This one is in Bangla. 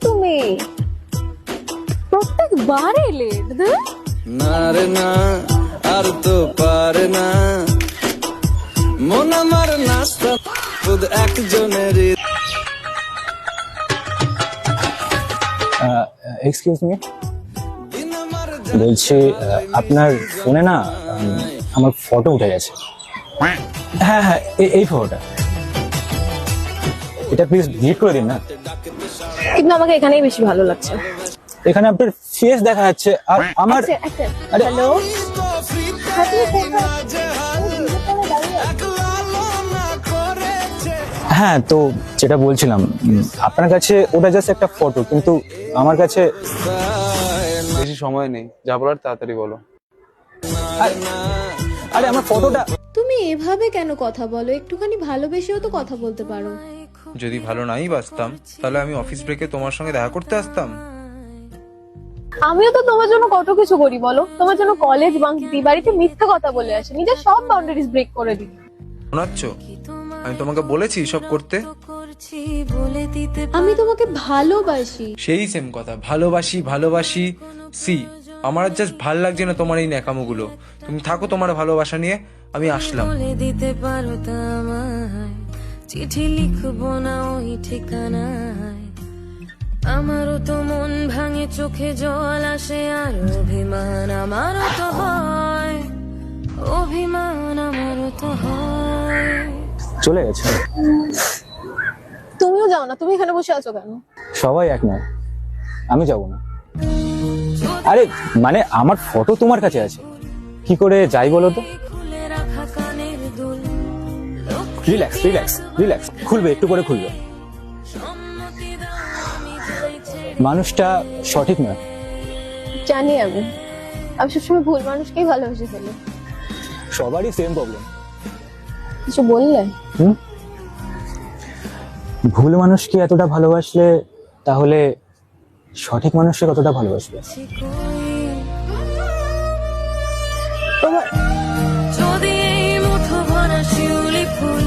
তুমি প্রত্যেকবারে লেট না রে না আর তো পারে না মন আমার নাস্তা খুদ একজনেরই। এক্সকিউজ মি, বলছি আপনার ফোনে না আমার ফটো উঠে গেছে। হ্যাঁ হ্যাঁ, এই ফটোটা, এটা প্লিজ ডিলিট করে দিন না। কিন্তু আমাকে এখানেই বেশি ভালো লাগছে। এখানে আপনার ফেস দেখা যাচ্ছে আর আমার আরে হ্যালো, হ্যাঁ, তো যেটা বলছিলাম, আপনার কাছে ওটা জাস্ট একটা ফটো, কিন্তু আমার কাছে বেশি সময় নেই, যা বলার তাড়াতাড়ি বলো। আরে আমার ফটোটা। তুমি এভাবে কেন কথা বলো? একটুখানি ভালোবেসেও তো কথা বলতে পারো। যদি ভালো নাই বাসতাম তাহলে আমি অফিস ব্রেকে তোমার সঙ্গে দেখা করতে আসতাম। আমিও তো তোমার জন্য কত কিছু করি বলো। তোমার জন্য কলেজ বাঙ্ক দিই, বাড়িতে মিথ্যা কথা বলে আসি, নিজের সব বাউন্ডারিজ ব্রেক করে দিই। শোনাচ্ছ? আমি তোমাকে বলেছি সব করতে। আমি তোমাকে ভালোবাসি। সেই সেম কথা, ভালোবাসি ভালোবাসি। সি, আমার জাস্ট ভাল লাগছে না তোমার এই ন্যাকামোগুলো। তুমি থাকো তোমার ভালোবাসা নিয়ে, আমি আসলাম। দিতে পারো তা আমায়, চিঠি লিখবো না ওই ঠিকানায়। আমারও তো মন ভাঙে, চোখে জল আসে, আর অভিমান আমারও তো হয়, অভিমান আমারও তো হয়। চলে গেছে। তুমিও যাও না, তুমি এখানে বসে আছো কেন? সবাই এক নয়, আমি যাব না। আরে মানে আমার ফটো তোমার কাছে আছে, কি করে যাই বলো তো? খুলে রাখা কানের দুল, রিল্যাক্স রিল্যাক্স রিল্যাক্স, খুলবে একটু করে খুলবে। সম্মতি দাও আমি যাই ছেড়ে। মানুষটা সঠিক নয়। জানি আমি সবসময় ভুল মানুষকেই ভালোবেসে ফেলি। সবারই সেম প্রবলেম। কিছু বললে? ভুল মানুষকে এতটা ভালোবাসলে তাহলে সঠিক মানুষকে কতটা ভালোবাসবে? তোমার যদি এই মুঠো ভরা শিউলি ফুল